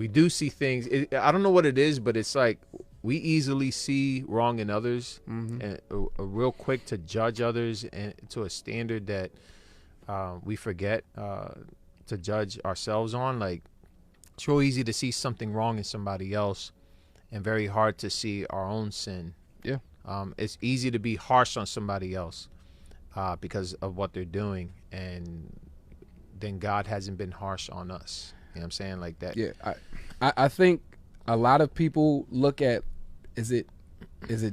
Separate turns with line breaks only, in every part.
we do see things. I don't know what it is, but it's like we easily see wrong in others, and are real quick to judge others, and to a standard that we forget to judge ourselves on. Like, it's real easy to see something wrong in somebody else, and very hard to see our own sin.
Yeah.
It's easy to be harsh on somebody else because of what they're doing, and then God hasn't been harsh on us. You know what I'm saying? Like that.
Yeah, I think a lot of people look at, is it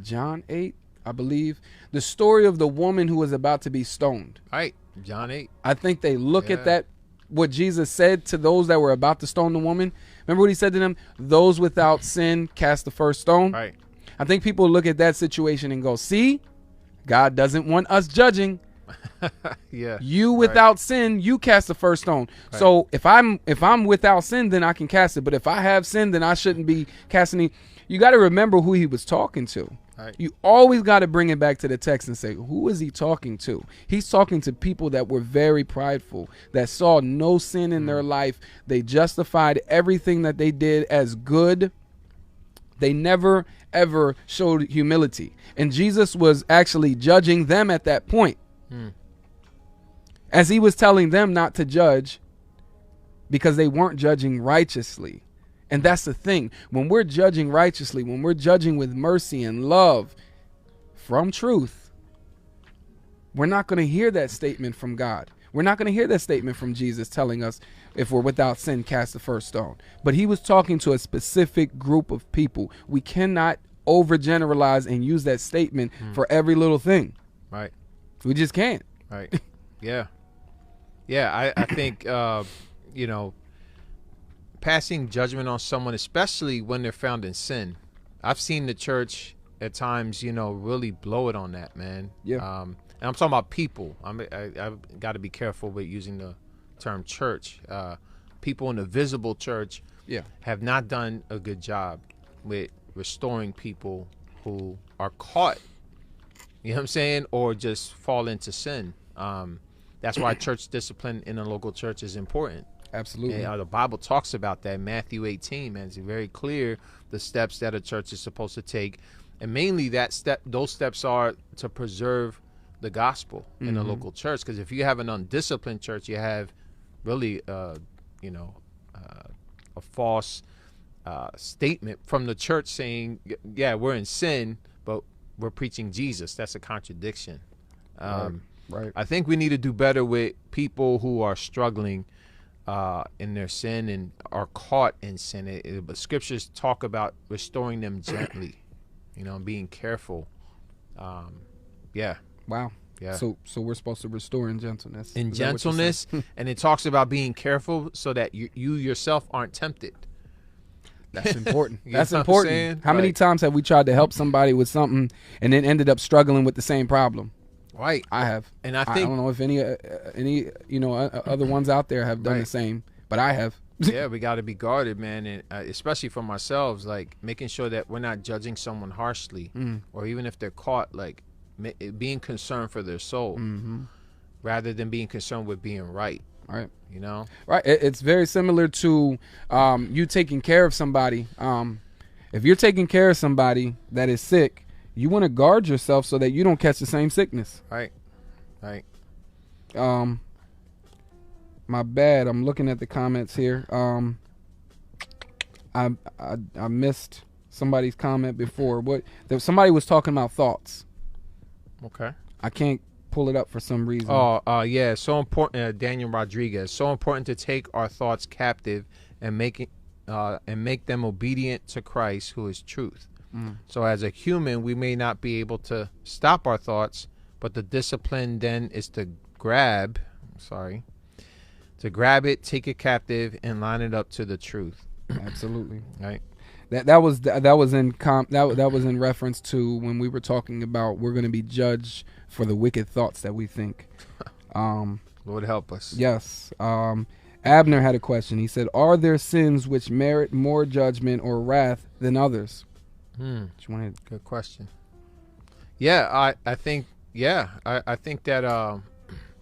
John 8, I believe, the story of the woman who was about to be stoned.
Right, John 8.
I think they look at that, what Jesus said to those that were about to stone the woman. Remember what he said to them? Those without sin cast the first stone.
Right.
I think people look at that situation and go, see, God doesn't want us judging.
Yeah.
You without sin, you cast the first stone. Right. So if I'm without sin, then I can cast it. But if I have sin, then I shouldn't be casting it. You got to remember who he was talking to. Right. You always got to bring it back to the text and say, who is he talking to? He's talking to people that were very prideful, that saw no sin in their life. They justified everything that they did as good. They never, ever showed humility. And Jesus was actually judging them at that point. As he was telling them not to judge because they weren't judging righteously. And that's the thing. When we're judging righteously, when we're judging with mercy and love from truth, we're not going to hear that statement from God. We're not going to hear that statement from Jesus telling us, if we're without sin, cast the first stone. But he was talking to a specific group of people. We cannot overgeneralize and use that statement for every little thing.
Right.
We just can't.
Right. Yeah. Yeah. I think, passing judgment on someone, especially when they're found in sin. I've seen the church at times, really blow it on that, man.
Yeah.
And I'm talking about people. I've got to be careful with using the term church. People in the visible church have not done a good job with restoring people who are caught, you know what I'm saying, or just fall into sin. That's why church discipline in a local church is important.
Absolutely.
And, the Bible talks about that. Matthew 18, man, it's very clear the steps that a church is supposed to take, and mainly those steps are to preserve the gospel in a local church. Because if you have an undisciplined church, you have really, a false statement from the church saying, yeah, we're in sin, but we're preaching Jesus. That's a contradiction.
Right.
I think we need to do better with people who are struggling in their sin and are caught in sin. But scriptures talk about restoring them gently, being careful. Yeah.
Wow.
Yeah.
So we're supposed to restore in gentleness.
In gentleness, and it talks about being careful so that you yourself aren't tempted.
That's important.
That's important.
How many times have we tried to help somebody with something and then ended up struggling with the same problem?
Right.
I have.
And I think,
I don't know if any other ones out there have done the same, but I have.
Yeah, we got to be guarded, man, and especially from ourselves, like making sure that we're not judging someone harshly, or even if they're caught, like being concerned for their soul, rather than being concerned with being right.
Right.
Right.
It's very similar to you taking care of somebody. If you're taking care of somebody that is sick, you want to guard yourself so that you don't catch the same sickness.
Right. Right.
My bad. I'm looking at the comments here. I missed somebody's comment before. Somebody was talking about thoughts.
Okay.
I can't pull it up for some reason.
Yeah. So important. Daniel Rodriguez. So important to take our thoughts captive and make them obedient to Christ, who is truth. So as a human, we may not be able to stop our thoughts, but the discipline then is to grab it, take it captive, and line it up to the truth.
Absolutely.
Right.
That was in reference to when we were talking about we're going to be judged for the wicked thoughts that we think.
Lord help us.
Yes. Abner had a question. He said, "Are there sins which merit more judgment or wrath than others?"
Good question. Yeah, I think that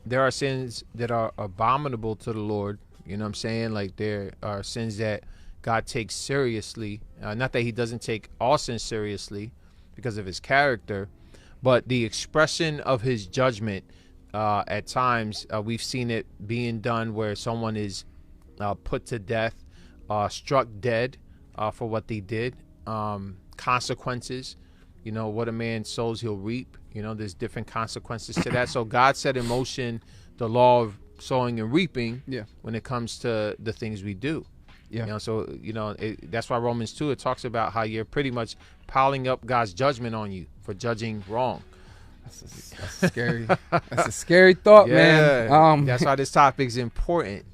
there are sins that are abominable to the Lord. You know what I'm saying? Like there are sins that God takes seriously. Not that he doesn't take all sin seriously because of his character, but the expression of his judgment, at times, we've seen it being done where someone is put to death, struck dead for what they did. Consequences, what a man sows, he'll reap. There's different consequences to that. So God set in motion the law of sowing and reaping when it comes to the things we do. That's why Romans 2, it talks about how you're pretty much piling up God's judgment on you for judging wrong.
That's a scary. That's a scary thought, man.
That's why this topic is important.